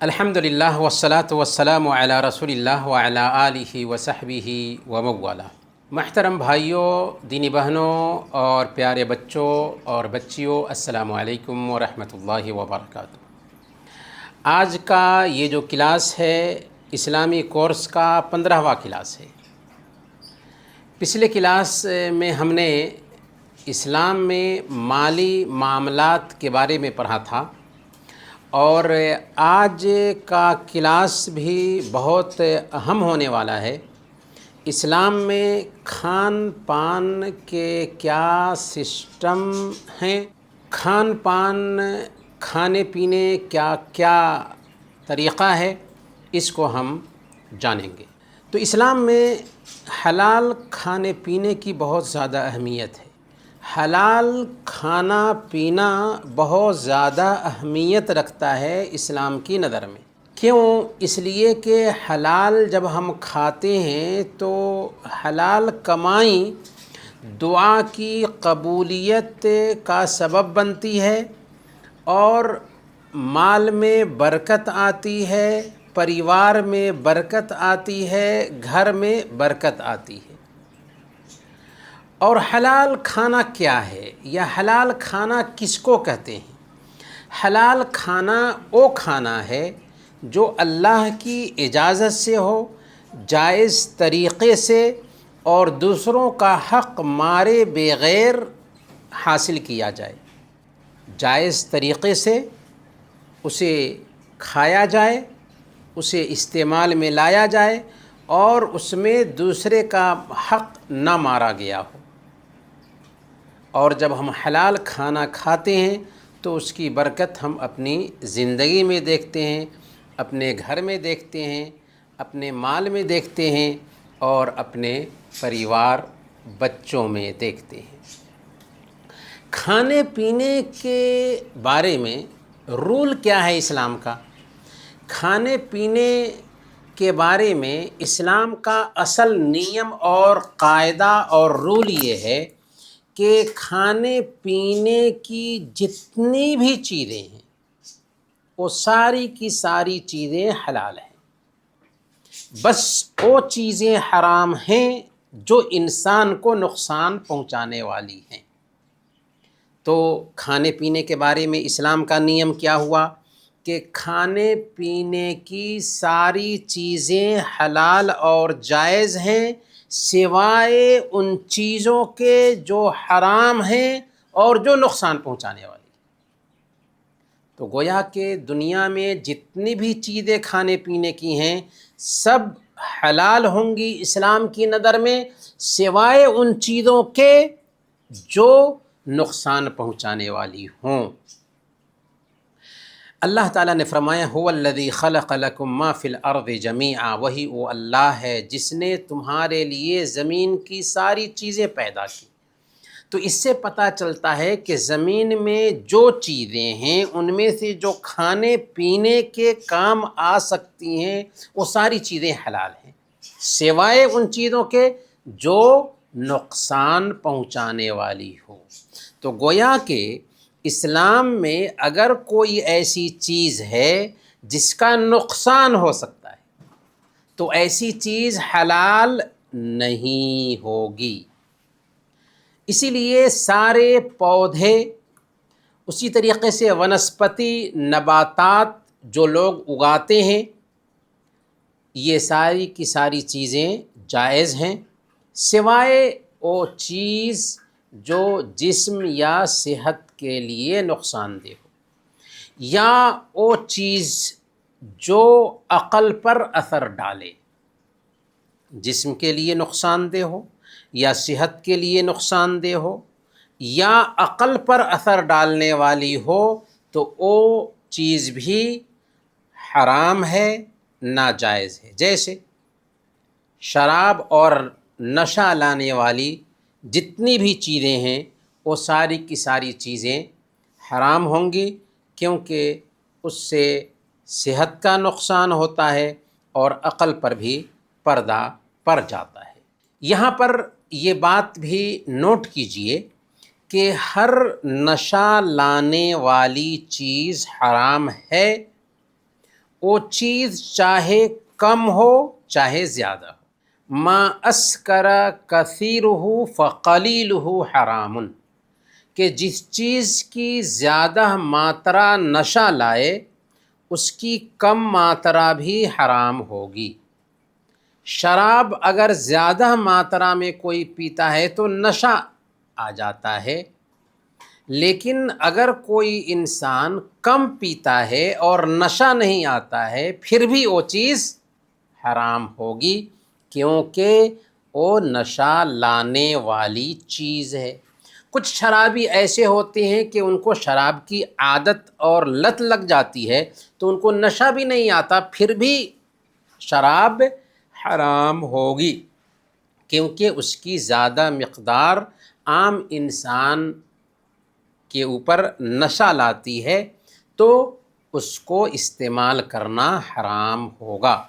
الحمدللہ والصلاة والسلام علی رسول اللہ وعلی آلہ وصحبہ وموالا۔ محترم بھائیوں، دینی بہنوں اور پیارے بچوں اور بچیوں، السلام علیکم ورحمۃ اللہ وبرکاتہ۔ آج کا یہ جو کلاس ہے اسلامی کورس کا 15واں کلاس ہے۔ پچھلے کلاس میں ہم نے اسلام میں مالی معاملات کے بارے میں پڑھا تھا، اور آج کا کلاس بھی بہت اہم ہونے والا ہے۔ اسلام میں کھان پان کے کیا سسٹم ہیں، کھان پان کھانے پینے کیا کیا طریقہ ہے، اس کو ہم جانیں گے۔ تو اسلام میں حلال کھانے پینے کی بہت زیادہ اہمیت ہے۔ حلال کھانا پینا بہت زیادہ اہمیت رکھتا ہے اسلام کی نظر میں۔ کیوں؟ اس لیے کہ حلال جب ہم کھاتے ہیں تو حلال کمائی دعا کی قبولیت کا سبب بنتی ہے، اور مال میں برکت آتی ہے، پریوار میں برکت آتی ہے، گھر میں برکت آتی ہے۔ اور حلال کھانا کیا ہے، یا حلال کھانا کس کو کہتے ہیں؟ حلال کھانا وہ کھانا ہے جو اللہ کی اجازت سے ہو، جائز طریقے سے، اور دوسروں کا حق مارے بغیر حاصل کیا جائے۔ جائز طریقے سے اسے کھایا جائے، اسے استعمال میں لایا جائے، اور اس میں دوسرے کا حق نہ مارا گیا ہو۔ اور جب ہم حلال کھانا کھاتے ہیں تو اس کی برکت ہم اپنی زندگی میں دیکھتے ہیں، اپنے گھر میں دیکھتے ہیں، اپنے مال میں دیکھتے ہیں، اور اپنے پریوار بچوں میں دیکھتے ہیں۔ کھانے پینے کے بارے میں رول کیا ہے اسلام کا؟ کھانے پینے کے بارے میں اسلام کا اصل نیم اور قاعدہ اور رول یہ ہے کہ کھانے پینے کی جتنی بھی چیزیں ہیں وہ ساری کی ساری چیزیں حلال ہیں، بس وہ چیزیں حرام ہیں جو انسان کو نقصان پہنچانے والی ہیں۔ تو کھانے پینے کے بارے میں اسلام کا نیم کیا ہوا کہ کھانے پینے کی ساری چیزیں حلال اور جائز ہیں، سوائے ان چیزوں کے جو حرام ہیں اور جو نقصان پہنچانے والی۔ تو گویا کہ دنیا میں جتنی بھی چیزیں کھانے پینے کی ہیں سب حلال ہوں گی اسلام کی نظر میں، سوائے ان چیزوں کے جو نقصان پہنچانے والی ہوں۔ اللہ تعالیٰ نے فرمایا هو الذی خلق لکم ما فی الارض جمیعا، وہی وہ اللہ ہے جس نے تمہارے لیے زمین کی ساری چیزیں پیدا کی۔ تو اس سے پتہ چلتا ہے کہ زمین میں جو چیزیں ہیں ان میں سے جو کھانے پینے کے کام آ سکتی ہیں وہ ساری چیزیں حلال ہیں، سوائے ان چیزوں کے جو نقصان پہنچانے والی ہو۔ تو گویا کہ اسلام میں اگر کوئی ایسی چیز ہے جس کا نقصان ہو سکتا ہے تو ایسی چیز حلال نہیں ہوگی۔ اسی لیے سارے پودے، اسی طریقے سے ونسپتی نباتات جو لوگ اگاتے ہیں، یہ ساری کی ساری چیزیں جائز ہیں، سوائے وہ چیز جو جسم یا صحت کے لیے نقصان دہ ہو، یا وہ چیز جو عقل پر اثر ڈالے، جسم کے لیے نقصان دہ ہو یا صحت کے لیے نقصان دہ ہو یا عقل پر اثر ڈالنے والی ہو، تو وہ چیز بھی حرام ہے، ناجائز ہے۔ جیسے شراب اور نشہ لانے والی جتنی بھی چیزیں ہیں وہ ساری کی ساری چیزیں حرام ہوں گی، کیونکہ اس سے صحت کا نقصان ہوتا ہے اور عقل پر بھی پردہ پڑ جاتا ہے۔ یہاں پر یہ بات بھی نوٹ کیجئے کہ ہر نشہ لانے والی چیز حرام ہے، وہ چیز چاہے کم ہو چاہے زیادہ ہو۔ ما اسکر کثیرہ فقلیلہ حرام، کہ جس چیز کی زیادہ ماترا نشہ لائے اس کی کم ماترا بھی حرام ہوگی۔ شراب اگر زیادہ ماترا میں کوئی پیتا ہے تو نشہ آ جاتا ہے، لیکن اگر کوئی انسان کم پیتا ہے اور نشہ نہیں آتا ہے پھر بھی وہ چیز حرام ہوگی، کیونکہ وہ نشہ لانے والی چیز ہے۔ کچھ شرابی ایسے ہوتے ہیں کہ ان کو شراب کی عادت اور لت لگ جاتی ہے تو ان کو نشہ بھی نہیں آتا پھر بھی شراب حرام ہوگی، کیونکہ اس کی زیادہ مقدار عام انسان کے اوپر نشہ لاتی ہے تو اس کو استعمال کرنا حرام ہوگا۔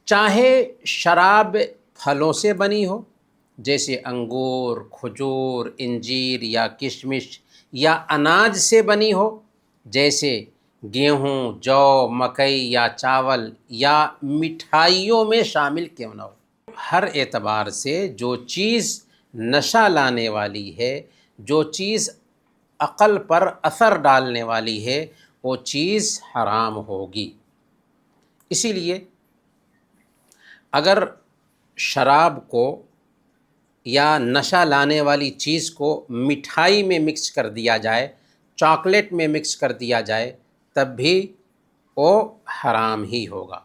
چاہے شراب پھلوں سے بنی ہو جیسے انگور، کھجور، انجیر یا کشمش، یا اناج سے بنی ہو جیسے گیہوں، جو، مکئی یا چاول، یا مٹھائیوں میں شامل کیوں نہ ہو۔ ہر اعتبار سے جو چیز نشہ لانے والی ہے، جو چیز عقل پر اثر ڈالنے والی ہے، وہ چیز حرام ہوگی۔ اسی لیے اگر شراب کو یا نشہ لانے والی چیز کو مٹھائی میں مکس کر دیا جائے، چاکلیٹ میں مکس کر دیا جائے، تب بھی وہ حرام ہی ہوگا۔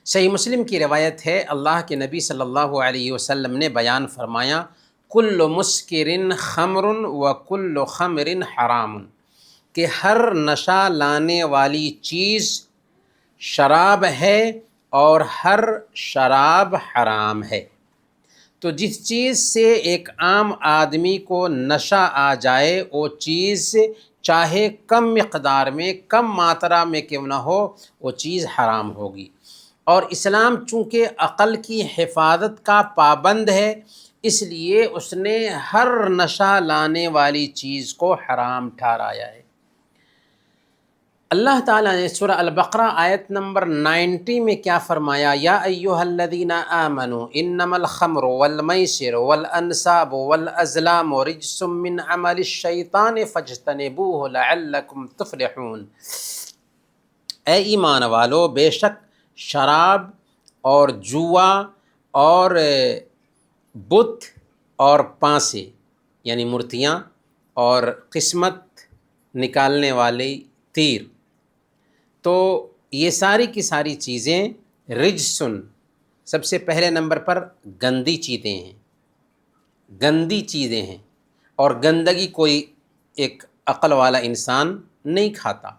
صحیح مسلم کی روایت ہے، اللہ کے نبی صلی اللہ علیہ وسلم نے بیان فرمایا، کل مسکر خمر و کل خمر حرام، کہ ہر نشہ لانے والی چیز شراب ہے اور ہر شراب حرام ہے۔ تو جس چیز سے ایک عام آدمی کو نشہ آ جائے وہ چیز چاہے کم مقدار میں، کم ماترا میں کیوں نہ ہو، وہ چیز حرام ہوگی۔ اور اسلام چونکہ عقل کی حفاظت کا پابند ہے، اس لیے اس نے ہر نشہ لانے والی چیز کو حرام ٹھہرایا ہے۔ اللہ تعالیٰ نے سورہ البقرہ آیت نمبر 90 میں کیا فرمایا، یا ایھا الذین آمنوا انما الخمر والمیسر والانصاب والازلام رجس من عمل الشیطان فاجتنبوہ لعلکم تفلحون۔ اے ایمان والو، بے شک شراب اور جوا اور بت اور پانسے یعنی مورتیاں اور قسمت نکالنے والے تیر، تو یہ ساری کی ساری چیزیں رجسن، سب سے پہلے نمبر پر گندی چیزیں ہیں، گندی چیزیں ہیں، اور گندگی کوئی ایک عقل والا انسان نہیں کھاتا۔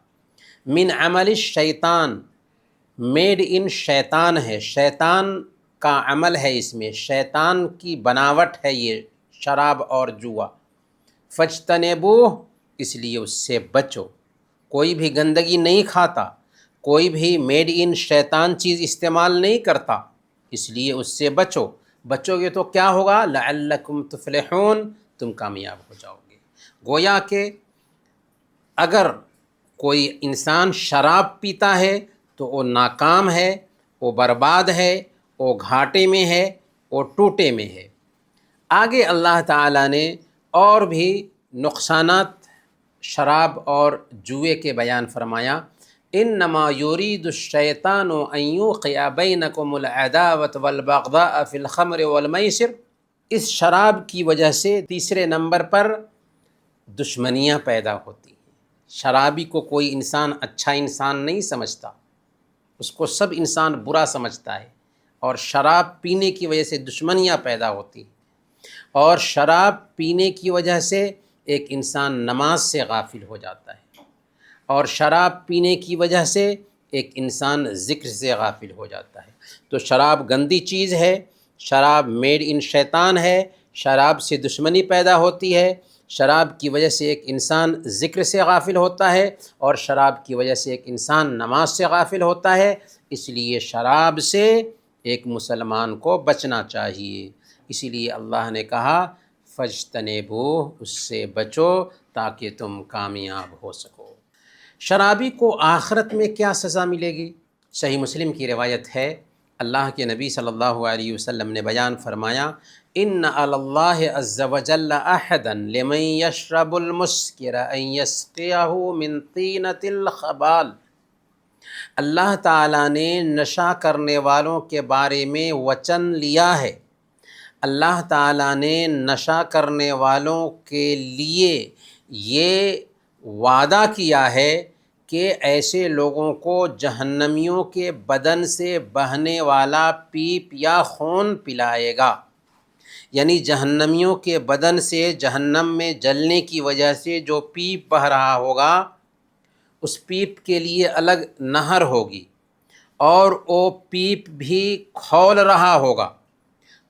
من عمل الشیطان، میڈ ان شیطان ہے، شیطان کا عمل ہے، اس میں شیطان کی بناوٹ ہے یہ شراب اور جوا۔ فاجتنبوہ، اس لیے اس سے بچو۔ کوئی بھی گندگی نہیں کھاتا، کوئی بھی میڈ ان شیطان چیز استعمال نہیں کرتا، اس لیے اس سے بچو۔ بچو گے تو کیا ہوگا، لعلکم تفلحون، تم کامیاب ہو جاؤ گے۔ گویا کہ اگر کوئی انسان شراب پیتا ہے تو وہ ناکام ہے، وہ برباد ہے، وہ گھاٹے میں ہے، وہ ٹوٹے میں ہے۔ آگے اللہ تعالیٰ نے اور بھی نقصانات شراب اور جوئے کے بیان فرمایا، انما یرید الشیطان ان یوقع بینکم العداوۃ والبغضاء فی الخمر والمیسر، اس شراب کی وجہ سے تیسرے نمبر پر دشمنیاں پیدا ہوتی ہیں۔ شرابی کو کوئی انسان اچھا انسان نہیں سمجھتا، اس کو سب انسان برا سمجھتا ہے، اور شراب پینے کی وجہ سے دشمنیاں پیدا ہوتی ہیں، اور شراب پینے کی وجہ سے ایک انسان نماز سے غافل ہو جاتا ہے، اور شراب پینے کی وجہ سے ایک انسان ذکر سے غافل ہو جاتا ہے۔ تو شراب گندی چیز ہے، شراب میڈ ان شیطان ہے، شراب سے دشمنی پیدا ہوتی ہے، شراب کی وجہ سے ایک انسان ذکر سے غافل ہوتا ہے، اور شراب کی وجہ سے ایک انسان نماز سے غافل ہوتا ہے۔ اس لیے شراب سے ایک مسلمان کو بچنا چاہیے۔ اسی لیے اللہ نے کہا فاجتنبوہ، اس سے بچو تاکہ تم کامیاب ہو سکو۔ شرابی کو آخرت میں کیا سزا ملے گی؟ صحیح مسلم کی روایت ہے، اللہ کے نبی صلی اللہ علیہ وسلم نے بیان فرمایا، ان علی اللہ عز وجل عہدا لمن یشرب المسکر ان یسقیہ من طینۃ الخبال۔ اللہ تعالیٰ نے نشہ کرنے والوں کے بارے میں وچن لیا ہے، اللہ تعالیٰ نے نشہ کرنے والوں کے لیے یہ وعدہ کیا ہے کہ ایسے لوگوں کو جہنمیوں کے بدن سے بہنے والا پیپ یا خون پلائے گا، یعنی جہنمیوں کے بدن سے جہنم میں جلنے کی وجہ سے جو پیپ بہہ رہا ہوگا، اس پیپ کے لیے الگ نہر ہوگی، اور وہ پیپ بھی کھول رہا ہوگا،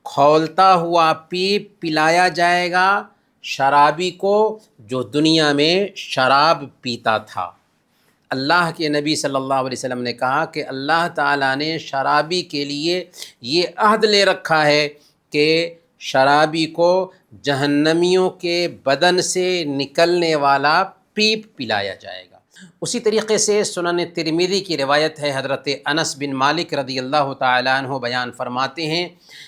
کھولتا ہوا پیپ پلایا جائے گا شرابی کو جو دنیا میں شراب پیتا تھا۔ اللہ کے نبی صلی اللہ علیہ وسلم نے کہا کہ اللہ تعالیٰ نے شرابی کے لیے یہ عہد لے رکھا ہے کہ شرابی کو جہنمیوں کے بدن سے نکلنے والا پیپ پلایا جائے گا۔ اسی طریقے سے سنن ترمذی کی روایت ہے، حضرت انس بن مالک رضی اللہ تعالیٰ عنہ بیان فرماتے ہیں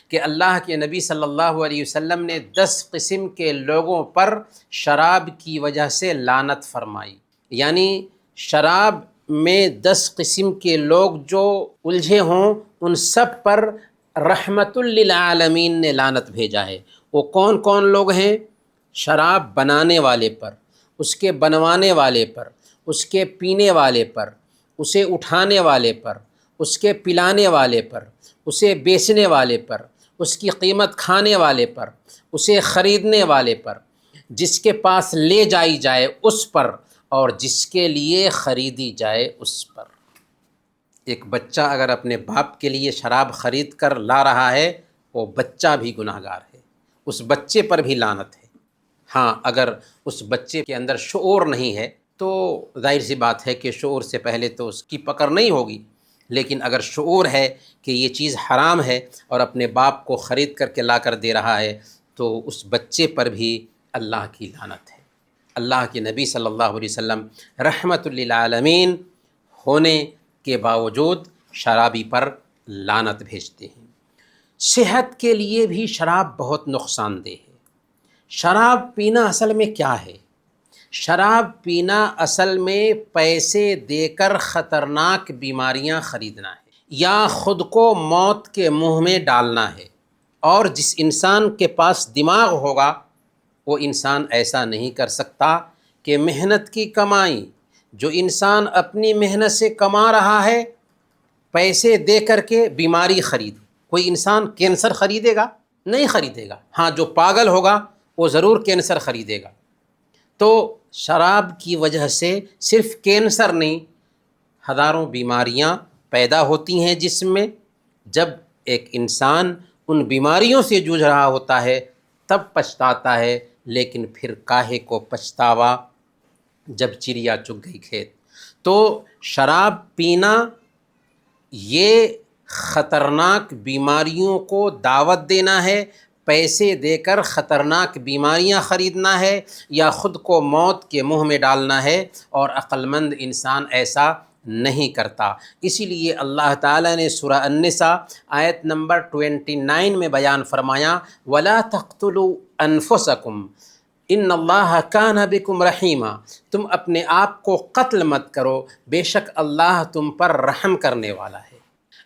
کہ اللہ کے نبی صلی اللہ علیہ وسلم نے 10 قسم کے لوگوں پر شراب کی وجہ سے لعنت فرمائی، یعنی شراب میں 10 قسم کے لوگ جو الجھے ہوں ان سب پر رحمت للعالمین نے لعنت بھیجا ہے۔ وہ کون کون لوگ ہیں؟ شراب بنانے والے پر، اس کے بنوانے والے پر، اس کے پینے والے پر، اسے اٹھانے والے پر، اس کے پلانے والے پر، اسے بیچنے والے پر، اس کی قیمت کھانے والے پر، اسے خریدنے والے پر، جس کے پاس لے جائی جائے اس پر، اور جس کے لیے خریدی جائے اس پر۔ ایک بچہ اگر اپنے باپ کے لیے شراب خرید کر لا رہا ہے، وہ بچہ بھی گناہ گار ہے، اس بچے پر بھی لعنت ہے۔ ہاں، اگر اس بچے کے اندر شعور نہیں ہے تو ظاہر سی بات ہے کہ شعور سے پہلے تو اس کی پکڑ نہیں ہوگی، لیکن اگر شعور ہے کہ یہ چیز حرام ہے اور اپنے باپ کو خرید کر کے لا کر دے رہا ہے تو اس بچے پر بھی اللہ کی لعنت ہے۔ اللہ کے نبی صلی اللہ علیہ وسلم رحمت للعالمین ہونے کے باوجود شرابی پر لعنت بھیجتے ہیں۔ صحت کے لیے بھی شراب بہت نقصان دہ ہے۔ شراب پینا اصل میں کیا ہے؟ شراب پینا اصل میں پیسے دے کر خطرناک بیماریاں خریدنا ہے، یا خود کو موت کے منہ میں ڈالنا ہے۔ اور جس انسان کے پاس دماغ ہوگا وہ انسان ایسا نہیں کر سکتا کہ محنت کی کمائی جو انسان اپنی محنت سے کما رہا ہے پیسے دے کر کے بیماری خرید۔ کوئی انسان کینسر خریدے گا؟ نہیں خریدے گا۔ ہاں، جو پاگل ہوگا وہ ضرور کینسر خریدے گا۔ تو شراب کی وجہ سے صرف کینسر نہیں، ہزاروں بیماریاں پیدا ہوتی ہیں جسم میں۔ جب ایک انسان ان بیماریوں سے جوجھ رہا ہوتا ہے تب پچھتاتا ہے، لیکن پھر کاہے کو پچھتاوا جب چڑیا چگ گئی کھیت۔ تو شراب پینا یہ خطرناک بیماریوں کو دعوت دینا ہے، پیسے دے کر خطرناک بیماریاں خریدنا ہے، یا خود کو موت کے منہ میں ڈالنا ہے، اور عقل مند انسان ایسا نہیں کرتا۔ اسی لیے اللہ تعالیٰ نے سورہ النساء آیت نمبر 29 میں بیان فرمایا، وَلَا تَقْتُلُوا أَنفُسَكُمْ ان اللہ کان بکم رحیما، تم اپنے آپ کو قتل مت کرو، بے شک اللہ تم پر رحم کرنے والا ہے۔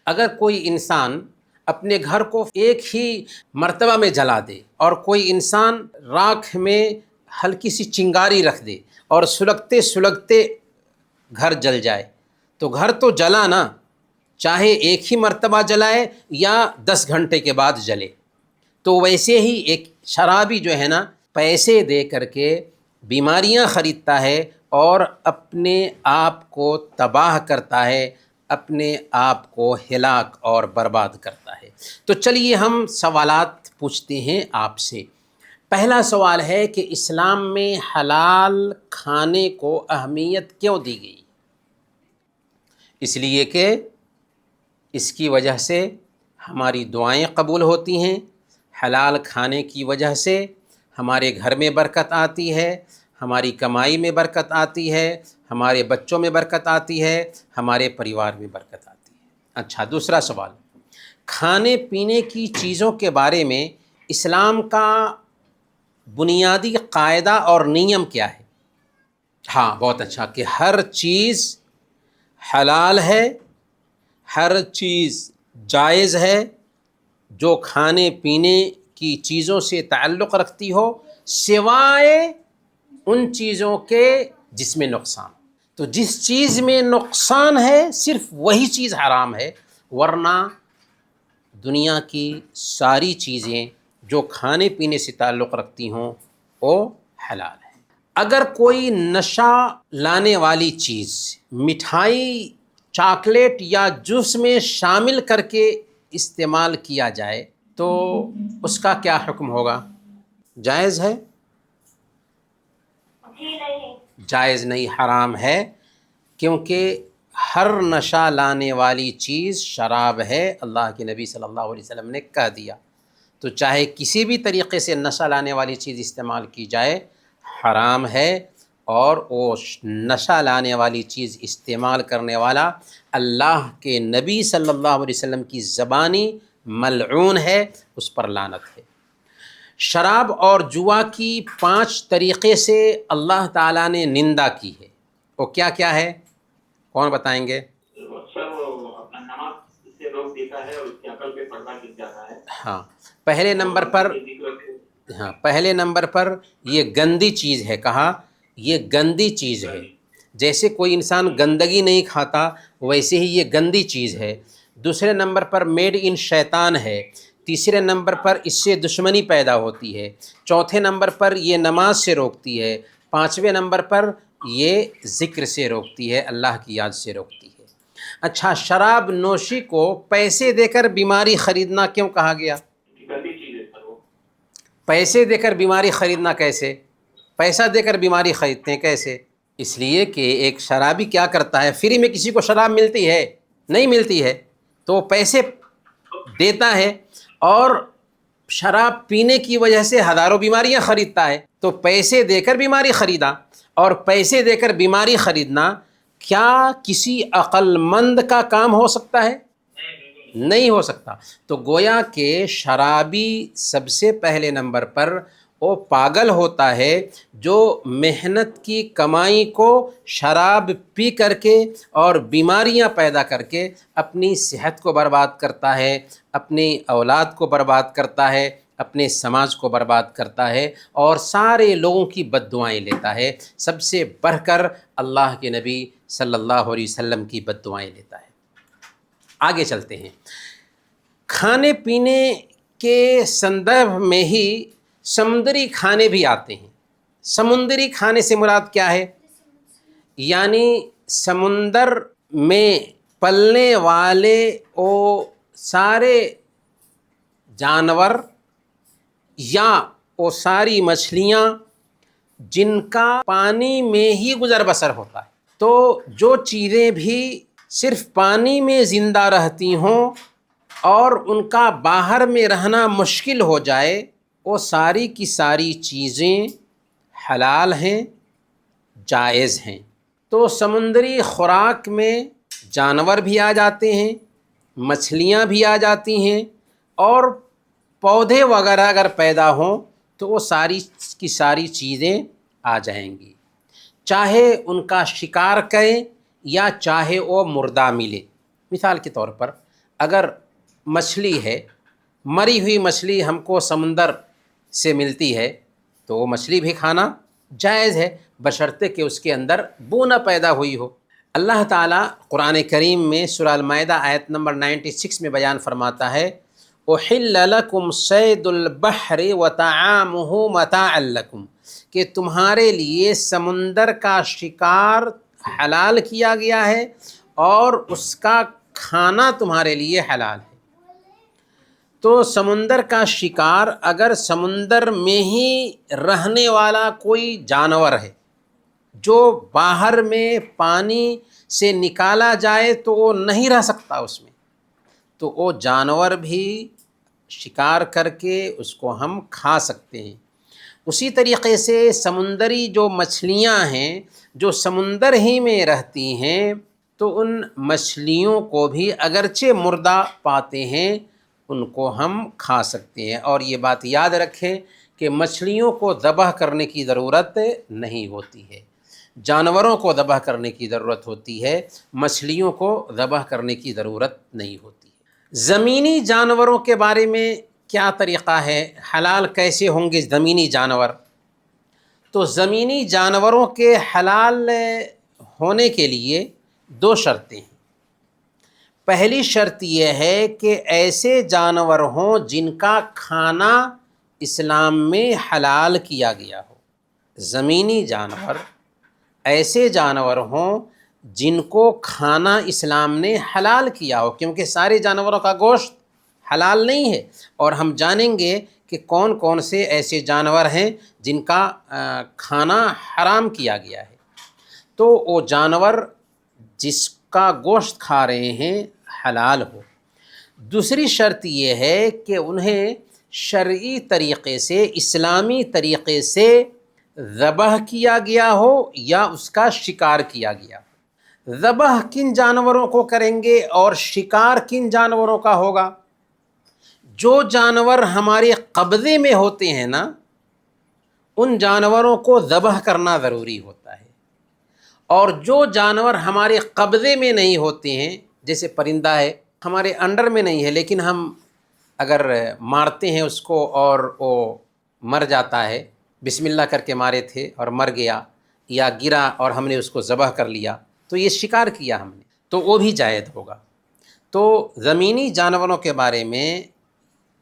اگر کوئی انسان اپنے گھر کو ایک ہی مرتبہ میں جلا دے، اور کوئی انسان راکھ میں ہلکی سی چنگاری رکھ دے اور سلگتے سلگتے گھر جل جائے، تو گھر تو جلا نا، چاہے ایک ہی مرتبہ جلائے یا 10 گھنٹے کے بعد جلے۔ تو ویسے ہی ایک شرابی جو ہے نا، پیسے دے کر کے بیماریاں خریدتا ہے اور اپنے آپ کو تباہ کرتا ہے، اپنے آپ کو ہلاک اور برباد کرتا ہے۔ تو چلیے ہم سوالات پوچھتے ہیں آپ سے۔ پہلا سوال ہے کہ اسلام میں حلال کھانے کو اہمیت کیوں دی گئی؟ اس لیے کہ اس کی وجہ سے ہماری دعائیں قبول ہوتی ہیں، حلال کھانے کی وجہ سے ہمارے گھر میں برکت آتی ہے، ہماری کمائی میں برکت آتی ہے، ہمارے بچوں میں برکت آتی ہے، ہمارے پریوار میں برکت آتی ہے۔ اچھا، دوسرا سوال، کھانے پینے کی چیزوں کے بارے میں اسلام کا بنیادی قاعدہ اور نیم کیا ہے؟ ہاں، بہت اچھا، کہ ہر چیز حلال ہے، ہر چیز جائز ہے جو کھانے پینے کی چیزوں سے تعلق رکھتی ہو، سوائے ان چیزوں کے جس میں نقصان۔ تو جس چیز میں نقصان ہے صرف وہی چیز حرام ہے، ورنہ دنیا کی ساری چیزیں جو کھانے پینے سے تعلق رکھتی ہوں وہ حلال ہے۔ اگر کوئی نشہ لانے والی چیز مٹھائی، چاکلیٹ یا جوس میں شامل کر کے استعمال کیا جائے تو اس کا کیا حکم ہوگا؟ جائز ہے؟ جائز نہیں، حرام ہے، کیونکہ ہر نشہ لانے والی چیز شراب ہے، اللہ کے نبی صلی اللہ علیہ وسلم نے کہہ دیا۔ تو چاہے کسی بھی طریقے سے نشہ لانے والی چیز استعمال کی جائے، حرام ہے، اور وہ نشہ لانے والی چیز استعمال کرنے والا اللہ کے نبی صلی اللہ علیہ وسلم کی زبانی ملعون ہے، اس پر لعنت ہے۔ شراب اور جوا کی 5 طریقے سے اللہ تعالیٰ نے نندا کی ہے، وہ کیا کیا ہے؟ کون بتائیں گے؟ اپنا نماز سے روک دیتا ہے اور اس کی عقل پہ پردہ گر جاتا ہے۔ ہاں، پہلے نمبر پر یہ گندی چیز ہے، کہا یہ گندی چیز ہے، جیسے کوئی انسان گندگی نہیں کھاتا ویسے ہی یہ گندی چیز ہے۔ دوسرے نمبر پر میڈ ان شیطان ہے۔ تیسرے نمبر پر اس سے دشمنی پیدا ہوتی ہے۔ چوتھے نمبر پر یہ نماز سے روکتی ہے۔ 5ویں نمبر پر یہ ذکر سے روکتی ہے، اللہ کی یاد سے روکتی ہے۔ اچھا، شراب نوشی کو پیسے دے کر بیماری خریدنا کیوں کہا گیا؟ پیسے دے کر بیماری خریدنا کیسے؟ پیسہ دے کر بیماری خریدتے ہیں کیسے؟ اس لیے کہ ایک شرابی کیا کرتا ہے، فری میں کسی کو شراب ملتی ہے؟ نہیں ملتی ہے، تو وہ پیسے دیتا ہے اور شراب پینے کی وجہ سے ہزاروں بیماریاں خریدتا ہے۔ تو پیسے دے کر بیماری خریدا، اور پیسے دے کر بیماری خریدنا کیا کسی عقل مند کا کام ہو سکتا ہے؟ نہیں ہو سکتا۔ تو گویا کہ شرابی سب سے پہلے نمبر پر وہ پاگل ہوتا ہے جو محنت کی کمائی کو شراب پی کر کے اور بیماریاں پیدا کر کے اپنی صحت کو برباد کرتا ہے، اپنی اولاد کو برباد کرتا ہے، اپنے سماج کو برباد کرتا ہے، اور سارے لوگوں کی بد دعائیں لیتا ہے، سب سے بڑھ کر اللہ کے نبی صلی اللہ علیہ وسلم کی بد دعائیں لیتا ہے۔ آگے چلتے ہیں، کھانے پینے کے سندربھ میں ہی سمندری کھانے بھی آتے ہیں۔ سمندری کھانے سے مراد کیا ہے؟ یعنی سمندر میں پلنے والے وہ سارے جانور یا وہ ساری مچھلیاں جن کا پانی میں ہی گزر بسر ہوتا ہے۔ تو جو چیزیں بھی صرف پانی میں زندہ رہتی ہوں اور ان کا باہر میں رہنا مشکل ہو جائے، وہ ساری کی ساری چیزیں حلال ہیں، جائز ہیں۔ تو سمندری خوراک میں جانور بھی آ جاتے ہیں، مچھلیاں بھی آ جاتی ہیں، اور پودے وغیرہ اگر پیدا ہوں تو وہ ساری کی ساری چیزیں آ جائیں گی، چاہے ان کا شکار کریں یا چاہے وہ مردہ ملے۔ مثال کے طور پر اگر مچھلی ہے، مری ہوئی مچھلی ہم کو سمندر سے ملتی ہے تو وہ مچھلی بھی کھانا جائز ہے، بشرطے کہ اس کے اندر بو نہ پیدا ہوئی ہو۔ اللہ تعالیٰ قرآن کریم میں سورہ المائدہ آیت نمبر 96 میں بیان فرماتا ہے، احل لکم صید البحر وطعامہ متاعا لکم، کہ تمہارے لیے سمندر کا شکار حلال کیا گیا ہے اور اس کا کھانا تمہارے لیے حلال ہے۔ تو سمندر کا شکار اگر سمندر میں ہی رہنے والا کوئی جانور ہے جو باہر میں پانی سے نکالا جائے تو وہ نہیں رہ سکتا اس میں، تو وہ جانور بھی شکار کر کے اس کو ہم کھا سکتے ہیں۔ اسی طریقے سے سمندری جو مچھلیاں ہیں جو سمندر ہی میں رہتی ہیں تو ان مچھلیوں کو بھی اگرچہ مردہ پاتے ہیں ان کو ہم کھا سکتے ہیں۔ اور یہ بات یاد رکھیں کہ مچھلیوں کو ذبح کرنے کی ضرورت نہیں ہوتی ہے، جانوروں کو ذبح کرنے کی ضرورت ہوتی ہے، مچھلیوں کو ذبح کرنے کی ضرورت نہیں ہوتی ہے۔ زمینی جانوروں کے بارے میں کیا طریقہ ہے، حلال کیسے ہوں گے زمینی جانور؟ تو زمینی جانوروں کے حلال ہونے کے لیے دو شرطیں ہیں۔ پہلی شرط یہ ہے کہ ایسے جانور ہوں جن کا کھانا اسلام میں حلال کیا گیا ہو۔ زمینی جانور ایسے جانور ہوں جن کو کھانا اسلام نے حلال کیا ہو، کیونکہ سارے جانوروں کا گوشت حلال نہیں ہے، اور ہم جانیں گے کہ کون کون سے ایسے جانور ہیں جن کا کھانا حرام کیا گیا ہے۔ تو وہ جانور جس کا گوشت کھا رہے ہیں حلال ہو۔ دوسری شرط یہ ہے کہ انہیں شرعی طریقے سے، اسلامی طریقے سے ذبح کیا گیا ہو یا اس کا شکار کیا گیا ہو۔ ذبح کن جانوروں کو کریں گے اور شکار کن جانوروں کا ہوگا؟ جو جانور ہمارے قبضے میں ہوتے ہیں نا، ان جانوروں کو ذبح کرنا ضروری ہوتا ہے، اور جو جانور ہمارے قبضے میں نہیں ہوتے ہیں، جیسے پرندہ ہے ہمارے انڈر میں نہیں ہے لیکن ہم اگر مارتے ہیں اس کو اور وہ مر جاتا ہے، بسم اللہ کر کے مارے تھے اور مر گیا، یا گرا اور ہم نے اس کو ذبح کر لیا تو یہ شکار کیا ہم نے، تو وہ بھی جائز ہوگا۔ تو زمینی جانوروں کے بارے میں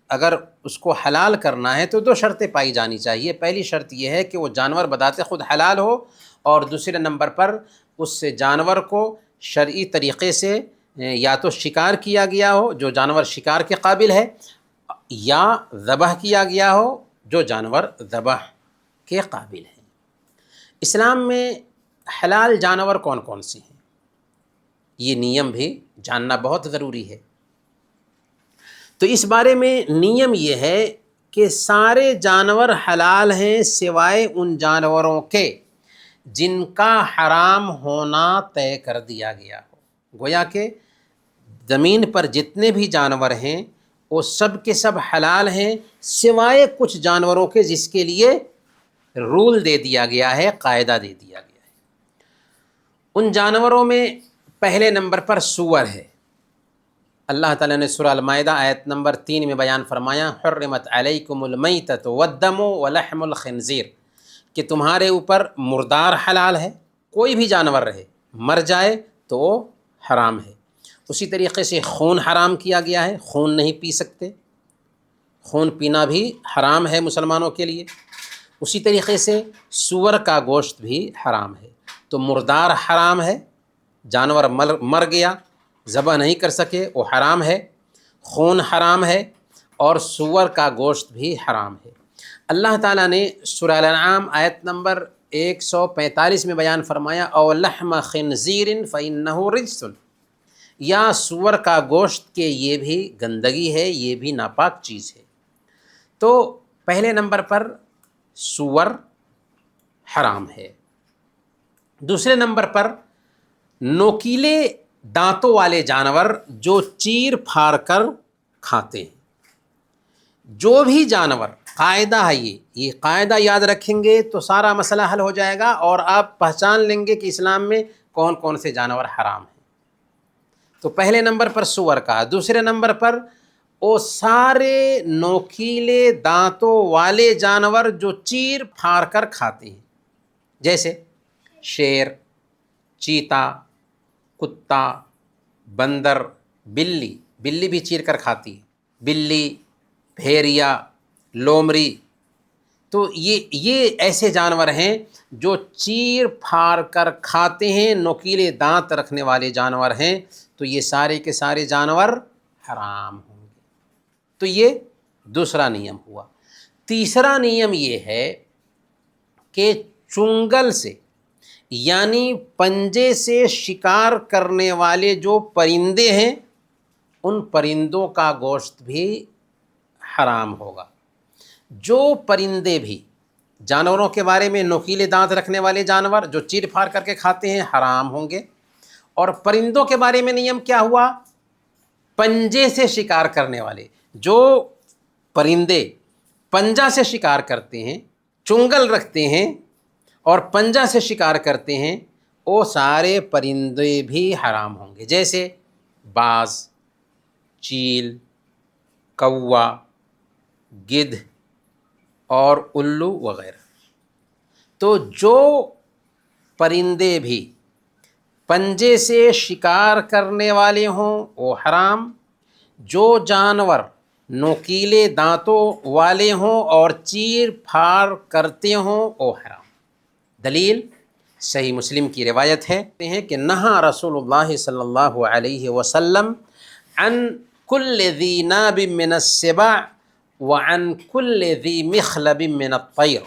اگر اس کو حلال کرنا ہے تو دو شرطیں پائی جانی چاہیے۔ پہلی شرط یہ ہے کہ وہ جانور بذات خود حلال ہو، اور دوسرے نمبر پر اس جانور کو شرعی طریقے سے یا تو شکار کیا گیا ہو جو جانور شکار کے قابل ہے، یا ذبح کیا گیا ہو جو جانور ذبح کے قابل ہے۔ اسلام میں حلال جانور کون کون سے ہیں، یہ نیم بھی جاننا بہت ضروری ہے۔ تو اس بارے میں نیم یہ ہے کہ سارے جانور حلال ہیں سوائے ان جانوروں کے جن کا حرام ہونا طے کر دیا گیا ہو۔ گویا کہ زمین پر جتنے بھی جانور ہیں وہ سب کے سب حلال ہیں سوائے کچھ جانوروں کے جس کے لیے رول دے دیا گیا ہے، قاعدہ دے دیا گیا ہے۔ ان جانوروں میں پہلے نمبر پر سور ہے۔ اللہ تعالیٰ نے سورہ المائدہ آیت نمبر 3 میں بیان فرمایا، حرمت علیکم المیتۃ والدم ولحم الخنزیر، کہ تمہارے اوپر مردار حلال ہے، کوئی بھی جانور رہے مر جائے تو وہ حرام ہے۔ اسی طریقے سے خون حرام کیا گیا ہے، خون نہیں پی سکتے، خون پینا بھی حرام ہے مسلمانوں کے لیے۔ اسی طریقے سے سور کا گوشت بھی حرام ہے۔ تو مردار حرام ہے، جانور مر گیا ذبح نہیں کر سکے وہ حرام ہے، خون حرام ہے، اور سور کا گوشت بھی حرام ہے۔ اللہ تعالیٰ نے سورہ الانعام آیت نمبر 145 میں بیان فرمایا، او لحم خنزیر فإنہ رجس، یا سور کا گوشت کے یہ بھی گندگی ہے، یہ بھی ناپاک چیز ہے۔ تو پہلے نمبر پر سور حرام ہے۔ دوسرے نمبر پر نوکیلے دانتوں والے جانور جو چیر پھاڑ کر کھاتے ہیں۔ جو بھی جانور، قاعدہ ہے یہ قاعدہ یاد رکھیں گے تو سارا مسئلہ حل ہو جائے گا، اور آپ پہچان لیں گے کہ اسلام میں کون کون سے جانور حرام ہیں۔ تو پہلے نمبر پر سور کا، دوسرے نمبر پر وہ سارے نوکیلے دانتوں والے جانور جو چیر پھاڑ کر کھاتے ہیں، جیسے شیر، چیتا، کتا، بندر، بلی، بلی بھی چیر کر کھاتی ہے، بلی، بھیڑیا، لومڑی۔ تو یہ ایسے جانور ہیں جو چیر پھاڑ کر کھاتے ہیں، نوکیلے دانت رکھنے والے جانور ہیں، تو یہ سارے کے سارے جانور حرام ہوں گے۔ تو یہ دوسرا نیم ہوا۔ تیسرا نیم یہ ہے کہ چنگل سے یعنی پنجے سے شکار کرنے والے جو پرندے ہیں ان پرندوں کا گوشت بھی حرام ہوگا۔ جو پرندے بھی جانوروں کے بارے میں نوکیلے دانت رکھنے والے جانور جو چیر پھاڑ کر کے کھاتے ہیں حرام ہوں گے. اور پرندوں کے بارے میں نیم کیا ہوا؟ پنجے سے شکار کرنے والے، جو پرندے پنجہ سے شکار کرتے ہیں، چنگل رکھتے ہیں اور پنجہ سے شکار کرتے ہیں، وہ سارے پرندے بھی حرام ہوں گے، جیسے باز، چیل، کوا، گدھ اور الو وغیرہ. تو جو پرندے بھی پنجے سے شکار کرنے والے ہوں وہ حرام، جو جانور نوکیلے دانتوں والے ہوں اور چیر پھاڑ کرتے ہوں وہ حرام. دلیل صحیح مسلم کی روایت ہے کہ نہا رسول اللہ صلی اللہ علیہ وسلم عن کل ذی ناب من السباع وعن کل ذی مخلب من الطیر.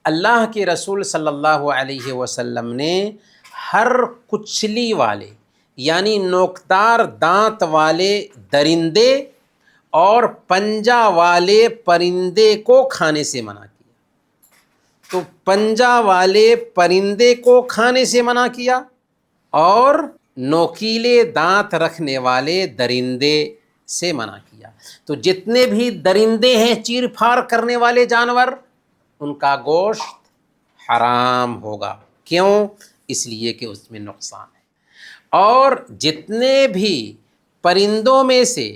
اللہ کے رسول صلی اللہ علیہ وسلم نے ہر کچلی والے یعنی نوکدار دانت والے درندے اور پنجہ والے پرندے کو کھانے سے منع کیا. تو پنجہ والے پرندے کو کھانے سے منع کیا اور نوکیلے دانت رکھنے والے درندے سے منع کیا. تو جتنے بھی درندے ہیں چیر پھاڑ کرنے والے جانور، ان کا گوشت حرام ہوگا. کیوں؟ اس لیے کہ اس میں نقصان ہے. اور جتنے بھی پرندوں میں سے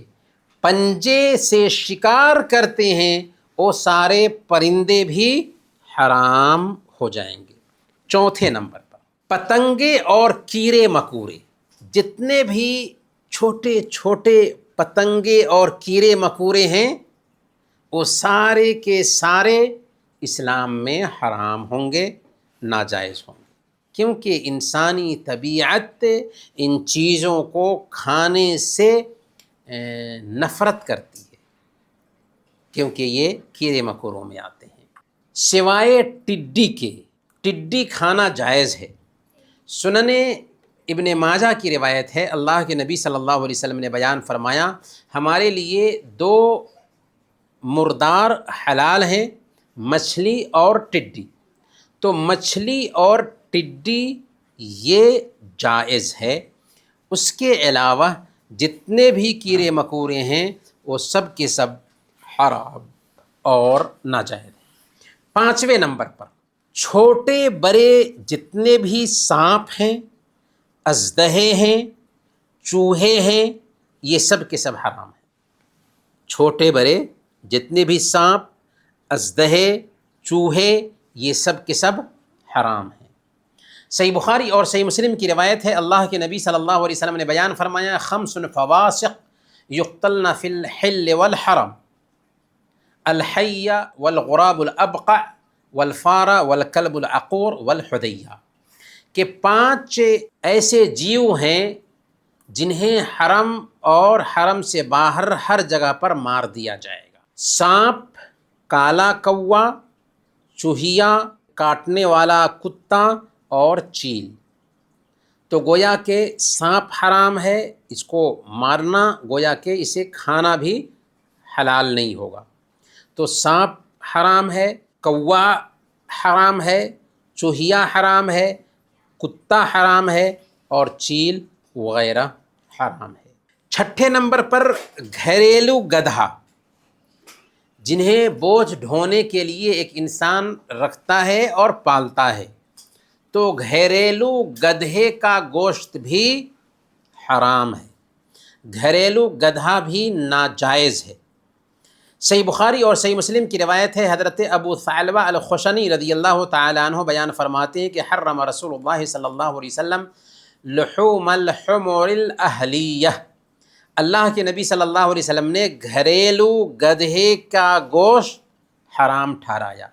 پنجے سے شکار کرتے ہیں وہ سارے پرندے بھی حرام ہو جائیں گے. چوتھے نمبر پر پتنگے اور کیڑے مکوڑے، جتنے بھی چھوٹے چھوٹے پتنگے اور کیڑے مکوڑے ہیں وہ سارے کے سارے اسلام میں حرام ہوں گے، ناجائز ہوں گے، کیونکہ انسانی طبیعت ان چیزوں کو کھانے سے نفرت کرتی ہے، کیونکہ یہ کیڑے مکوڑوں میں آتے ہیں. سوائے ٹڈی کے، ٹڈی کھانا جائز ہے. سنن ابن ماجہ کی روایت ہے، اللہ کے نبی صلی اللہ علیہ وسلم نے بیان فرمایا ہمارے لیے دو مردار حلال ہیں، مچھلی اور ٹڈی. تو مچھلی اور ٹڈی یہ جائز ہے. اس کے علاوہ جتنے بھی کیڑے مکوڑے ہیں وہ سب کے سب حرام اور ناجائز ہیں. پانچویں نمبر پر چھوٹے بڑے جتنے بھی سانپ ہیں، اژدہے ہیں، چوہے ہیں، یہ سب کے سب حرام ہیں. چھوٹے بڑے جتنے بھی سانپ، اژدہے، چوہے، یہ سب کے سب حرام ہیں. صحیح بخاری اور صحیح مسلم کی روایت ہے، اللہ کے نبی صلی اللہ علیہ وسلم نے بیان فرمایا خمس فواسق یقتلن فی الحل والحرم، الحی والغراب الابقع والفار والکلب العقور والحدیہ، کہ 5 ایسے جیو ہیں جنہیں حرم اور حرم سے باہر ہر جگہ پر مار دیا جائے گا. سانپ، کالا کوا، چوہیا، کاٹنے والا کتا اور چیل. تو گویا کہ سانپ حرام ہے، اس کو مارنا، گویا کہ اسے کھانا بھی حلال نہیں ہوگا. تو سانپ حرام ہے، کوا حرام ہے، چوہیا حرام ہے، کتا حرام ہے اور چیل وغیرہ حرام ہے. چھٹے نمبر پر گھریلو گدھا، جنہیں بوجھ ڈھونے کے لیے ایک انسان رکھتا ہے اور پالتا ہے. تو گھریلو گدھے کا گوشت بھی حرام ہے، گھریلو گدھا بھی ناجائز ہے. صحیح بخاری اور صحیح مسلم کی روایت ہے، حضرت ابو ثعلبہ الخشنی رضی اللہ تعالیٰ عنہ بیان فرماتے ہیں کہ حرم رسول اللہ صلی اللہ علیہ وسلم لحوم الحمر الاہلیہ، اللہ کے نبی صلی اللہ علیہ وسلم نے گھریلو گدھے کا گوشت حرام ٹھہرایا.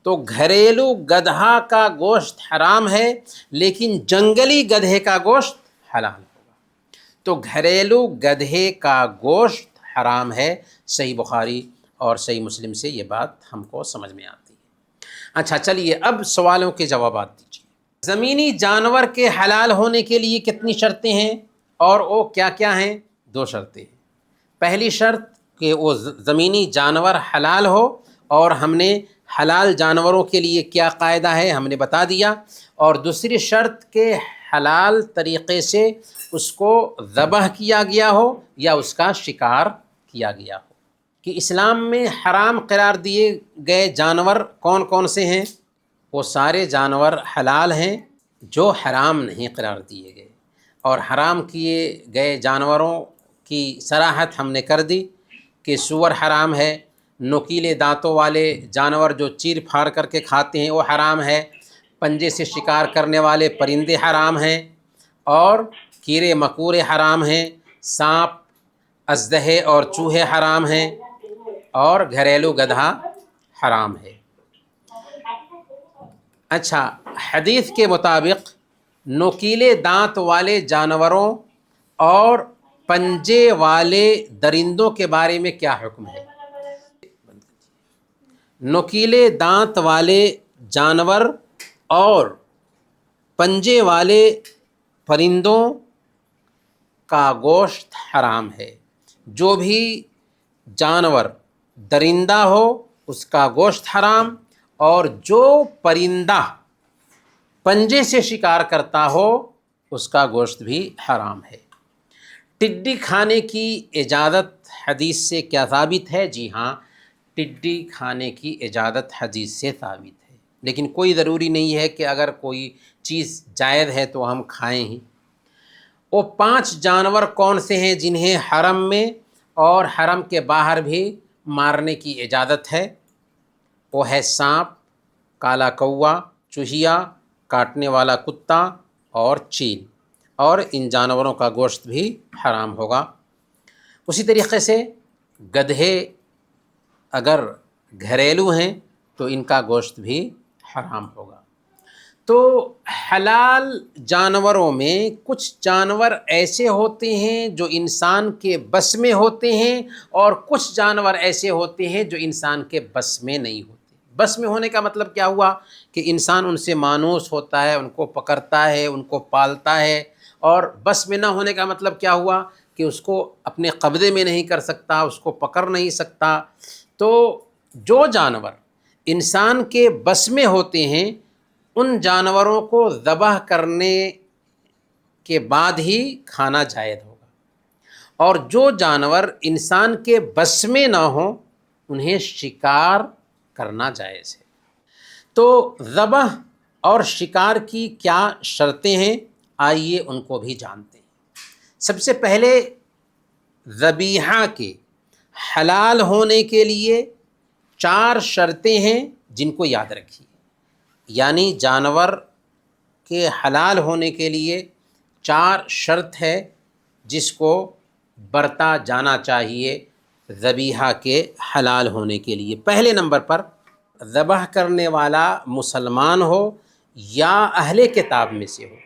تو گھریلو گدھا کا گوشت حرام ہے لیکن جنگلی گدھے کا گوشت حلال ہوگا. تو گھریلو گدھے کا گوشت حرام ہے. صحیح بخاری اور صحیح مسلم سے یہ بات ہم کو سمجھ میں آتی ہے. اچھا چلیے اب سوالوں کے جوابات دیجیے. زمینی جانور کے حلال ہونے کے لیے کتنی شرطیں ہیں اور وہ کیا کیا ہیں؟ 2 شرطیں ہیں. پہلی شرط کہ وہ زمینی جانور حلال ہو اور ہم نے حلال جانوروں کے لیے کیا قاعدہ ہے ہم نے بتا دیا، اور دوسری شرط کہ حلال طریقے سے اس کو ذبح کیا گیا ہو یا اس کا شکار کیا گیا ہو۔ کہ اسلام میں حرام قرار دیے گئے جانور کون کون سے ہیں؟ وہ سارے جانور حلال ہیں جو حرام نہیں قرار دیے گئے، اور حرام کیے گئے جانوروں کی صراحت ہم نے کر دی کہ سور حرام ہے، نوکیلے دانتوں والے جانور جو چیر پھاڑ کر کے کھاتے ہیں وہ حرام ہے، پنجے سے شکار کرنے والے پرندے حرام ہیں، اور کیڑے مکوڑے حرام ہیں، سانپ، اژدہے اور چوہے حرام ہیں، اور گھریلو گدھا حرام ہے۔ اچھا، حدیث کے مطابق نوکیلے دانت والے جانوروں اور پنجے والے درندوں کے بارے میں کیا حکم ہے؟ نوکیلے دانت والے جانور اور پنجے والے پرندوں کا گوشت حرام ہے۔ جو بھی جانور درندہ ہو اس کا گوشت حرام، اور جو پرندہ پنجے سے شکار کرتا ہو اس کا گوشت بھی حرام ہے۔ ٹڈی کھانے کی اجازت حدیث سے کیا ثابت ہے؟ جی ہاں، ٹڈی کھانے کی اجازت حدیث سے ثابت ہے، لیکن کوئی ضروری نہیں ہے کہ اگر کوئی چیز جائز ہے تو ہم کھائیں ہی۔ وہ 5 جانور کون سے ہیں جنہیں حرم میں اور حرم کے باہر بھی مارنے کی اجازت ہے؟ وہ ہے سانپ، کالا کوا، چوہیا، کاٹنے والا کتا اور چیل، اور ان جانوروں کا گوشت بھی حرام ہوگا۔ اسی طریقے سے گدھے اگر گھریلو ہیں تو ان کا گوشت بھی حرام ہوگا۔ تو حلال جانوروں میں کچھ جانور ایسے ہوتے ہیں جو انسان کے بس میں ہوتے ہیں، اور کچھ جانور ایسے ہوتے ہیں جو انسان کے بس میں نہیں ہوتے۔ بس میں ہونے کا مطلب کیا ہوا؟ کہ انسان ان سے مانوس ہوتا ہے، ان کو پکڑتا ہے، ان کو پالتا ہے، اور بس میں نہ ہونے کا مطلب کیا ہوا؟ کہ اس کو اپنے قبضے میں نہیں کر سکتا، اس کو پکڑ نہیں سکتا۔ تو جو جانور انسان کے بس میں ہوتے ہیں ان جانوروں کو ذبح کرنے کے بعد ہی کھانا جائز ہوگا، اور جو جانور انسان کے بس میں نہ ہوں انہیں شکار کرنا جائز ہے۔ تو ذبح اور شکار کی کیا شرطیں ہیں؟ آئیے ان کو بھی جانتے ہیں۔ سب سے پہلے ذبیحہ کے حلال ہونے کے لیے 4 شرطیں ہیں جن کو یاد رکھیے، یعنی جانور کے حلال ہونے کے لیے 4 شرط ہے جس کو برتا جانا چاہیے ذبیحہ کے حلال ہونے کے لیے۔ پہلے نمبر پر ذبح کرنے والا مسلمان ہو یا اہل کتاب میں سے ہو۔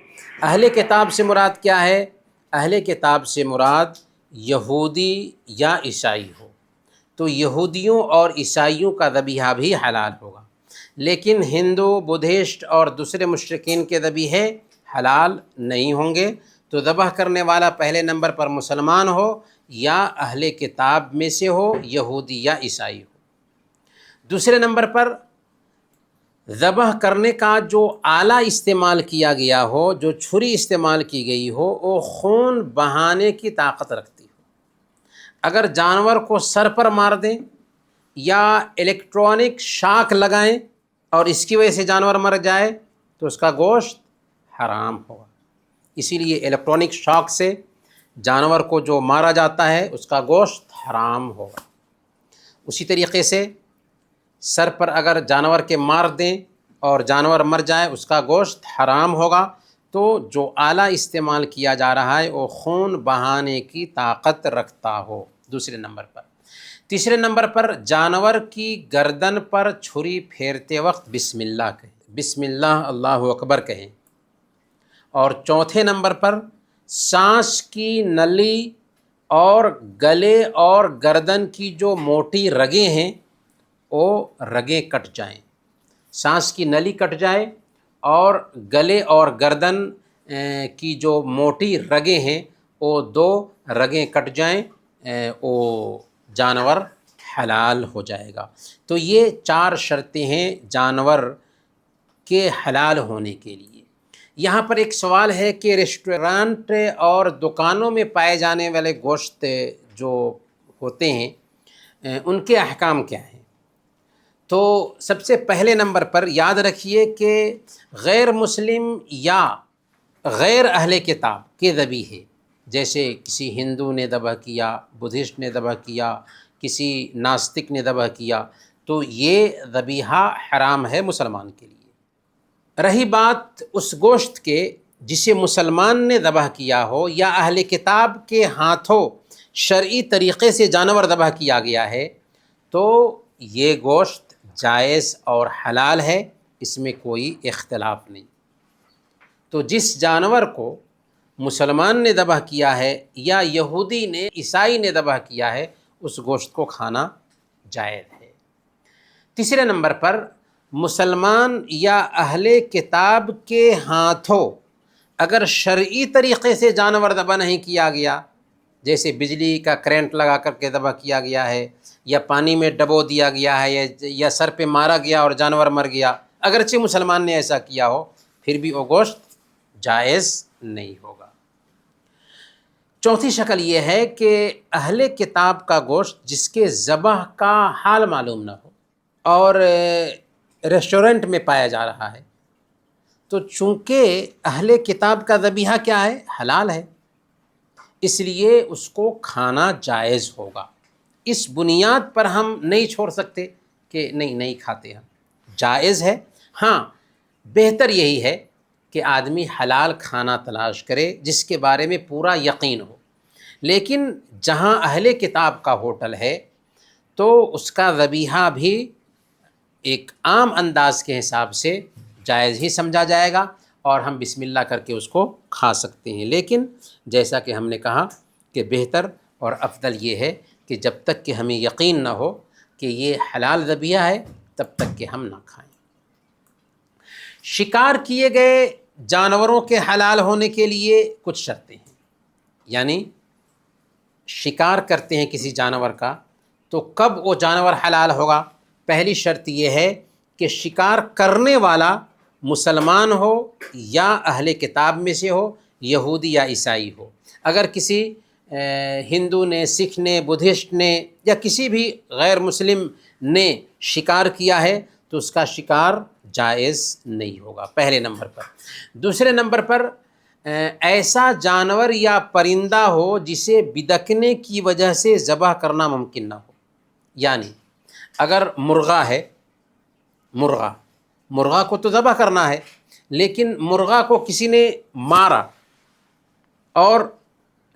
اہل کتاب سے مراد کیا ہے؟ اہل کتاب سے مراد یہودی یا عیسائی ہو، تو یہودیوں اور عیسائیوں کا ذبیحہ بھی حلال ہوگا، لیکن ہندو، بدھسٹ اور دوسرے مشرکین کے ذبیحے حلال نہیں ہوں گے۔ تو ذبح کرنے والا پہلے نمبر پر مسلمان ہو یا اہل کتاب میں سے ہو، یہودی یا عیسائی ہو۔ دوسرے نمبر پر ذبح کرنے کا جو آلہ استعمال کیا گیا ہو، جو چھری استعمال کی گئی ہو، وہ خون بہانے کی طاقت رکھتی ہو۔ اگر جانور کو سر پر مار دیں یا الیکٹرانک شاک لگائیں اور اس کی وجہ سے جانور مر جائے تو اس کا گوشت حرام ہوگا۔ اسی لیے الیکٹرانک شاک سے جانور کو جو مارا جاتا ہے اس کا گوشت حرام ہوگا۔ اسی طریقے سے سر پر اگر جانور کے مار دیں اور جانور مر جائے اس کا گوشت حرام ہوگا۔ تو جو آلہ استعمال کیا جا رہا ہے وہ خون بہانے کی طاقت رکھتا ہو، دوسرے نمبر پر۔ تیسرے نمبر پر جانور کی گردن پر چھری پھیرتے وقت بسم اللہ کہیں، بسم اللہ، اللہ اکبر کہیں۔ اور چوتھے نمبر پر سانس کی نلی اور گلے اور گردن کی جو موٹی رگیں ہیں وہ رگیں کٹ جائیں، سانس کی نلی کٹ جائے اور گلے اور گردن کی جو موٹی رگیں ہیں وہ 2 رگیں کٹ جائیں، وہ جانور حلال ہو جائے گا۔ تو یہ 4 شرطیں ہیں جانور کے حلال ہونے کے لیے۔ یہاں پر ایک سوال ہے کہ ریسٹورانٹ اور دکانوں میں پائے جانے والے گوشت جو ہوتے ہیں ان کے احکام کیا ہیں؟ تو سب سے پہلے نمبر پر یاد رکھیے کہ غیر مسلم یا غیر اہل کتاب کے ذبیحے، جیسے کسی ہندو نے ذبح کیا، بدھسٹ نے ذبح کیا، کسی ناستک نے ذبح کیا، تو یہ ذبیحہ حرام ہے مسلمان کے لیے۔ رہی بات اس گوشت کے جسے مسلمان نے ذبح کیا ہو یا اہل کتاب کے ہاتھوں شرعی طریقے سے جانور ذبح کیا گیا ہے، تو یہ گوشت جائز اور حلال ہے، اس میں کوئی اختلاف نہیں۔ تو جس جانور کو مسلمان نے ذبح کیا ہے یا یہودی نے، عیسائی نے ذبح کیا ہے، اس گوشت کو کھانا جائز ہے۔ تیسرے نمبر پر مسلمان یا اہل کتاب کے ہاتھوں اگر شرعی طریقے سے جانور ذبح نہیں کیا گیا، جیسے بجلی کا کرنٹ لگا کر کے ذبح کیا گیا ہے، یا پانی میں ڈبو دیا گیا ہے، یا سر پہ مارا گیا اور جانور مر گیا، اگرچہ مسلمان نے ایسا کیا ہو، پھر بھی وہ گوشت جائز نہیں ہوگا۔ چوتھی شکل یہ ہے کہ اہل کتاب کا گوشت جس کے ذبح کا حال معلوم نہ ہو اور ریسٹورنٹ میں پایا جا رہا ہے، تو چونکہ اہل کتاب کا ذبیحہ کیا ہے؟ حلال ہے، اس لیے اس کو کھانا جائز ہوگا۔ اس بنیاد پر ہم نہیں چھوڑ سکتے کہ نہیں کھاتے ہم، جائز ہے۔ ہاں، بہتر یہی ہے کہ آدمی حلال کھانا تلاش کرے جس کے بارے میں پورا یقین ہو، لیکن جہاں اہل کتاب کا ہوٹل ہے تو اس کا ذبیحہ بھی ایک عام انداز کے حساب سے جائز ہی سمجھا جائے گا اور ہم بسم اللہ کر کے اس کو کھا سکتے ہیں۔ لیکن جیسا کہ ہم نے کہا کہ بہتر اور افضل یہ ہے کہ جب تک کہ ہمیں یقین نہ ہو کہ یہ حلال ذبیحہ ہے تب تک کہ ہم نہ کھائیں۔ شکار کیے گئے جانوروں کے حلال ہونے کے لیے کچھ شرطیں ہیں، یعنی شکار کرتے ہیں کسی جانور کا تو کب وہ جانور حلال ہوگا؟ پہلی شرط یہ ہے کہ شکار کرنے والا مسلمان ہو یا اہل کتاب میں سے ہو، یہودی یا عیسائی ہو۔ اگر کسی ہندو نے، سکھ نے، بدھسٹ نے یا کسی بھی غیر مسلم نے شکار کیا ہے تو اس کا شکار جائز نہیں ہوگا، پہلے نمبر پر۔ دوسرے نمبر پر ایسا جانور یا پرندہ ہو جسے بدکنے کی وجہ سے ذبح کرنا ممکن نہ ہو، یعنی اگر مرغا ہے، مرغا کو تو ذبح کرنا ہے، لیکن مرغا کو کسی نے مارا اور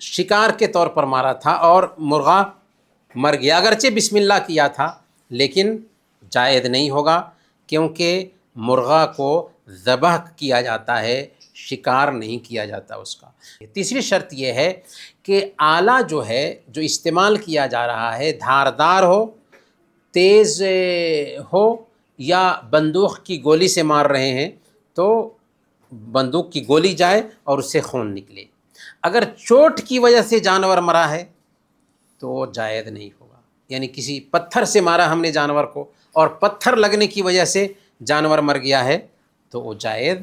شکار کے طور پر مارا تھا اور مرغا مر گیا، اگرچہ بسم اللہ کیا تھا لیکن جائز نہیں ہوگا، کیونکہ مرغا کو ذبح کیا جاتا ہے، شکار نہیں کیا جاتا اس کا۔ تیسری شرط یہ ہے کہ آلہ جو ہے جو استعمال کیا جا رہا ہے دھاردار ہو، تیز ہو، یا بندوق کی گولی سے مار رہے ہیں تو بندوق کی گولی جائے اور اس سے خون نکلے۔ اگر چوٹ کی وجہ سے جانور مرا ہے تو جائز نہیں ہوگا، یعنی کسی پتھر سے مارا ہم نے جانور کو اور پتھر لگنے کی وجہ سے جانور مر گیا ہے تو وہ جائز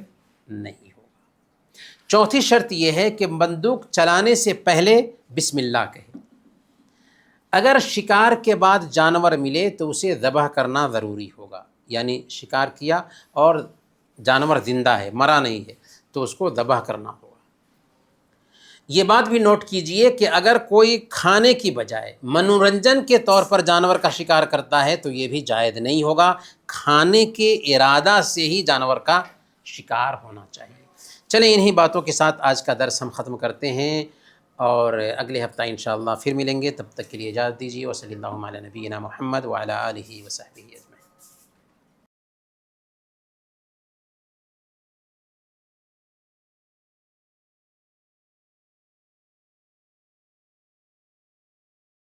نہیں ہوگا۔ چوتھی شرط یہ ہے کہ بندوق چلانے سے پہلے بسم اللہ کہے۔ اگر شکار کے بعد جانور ملے تو اسے ذبح کرنا ضروری ہوگا، یعنی شکار کیا اور جانور زندہ ہے، مرا نہیں ہے، تو اس کو ذبح کرنا ہوگا۔ یہ بات بھی نوٹ کیجئے کہ اگر کوئی کھانے کی بجائے منورنجن کے طور پر جانور کا شکار کرتا ہے تو یہ بھی جائز نہیں ہوگا، کھانے کے ارادہ سے ہی جانور کا شکار ہونا چاہیے۔ چلیں انہی باتوں کے ساتھ آج کا درس ہم ختم کرتے ہیں اور اگلے ہفتہ انشاءاللہ پھر ملیں گے، تب تک کے لیے اجازت دیجیے۔ وصلی اللہ علی نبینا محمد وعلی آلہ وصحبہ۔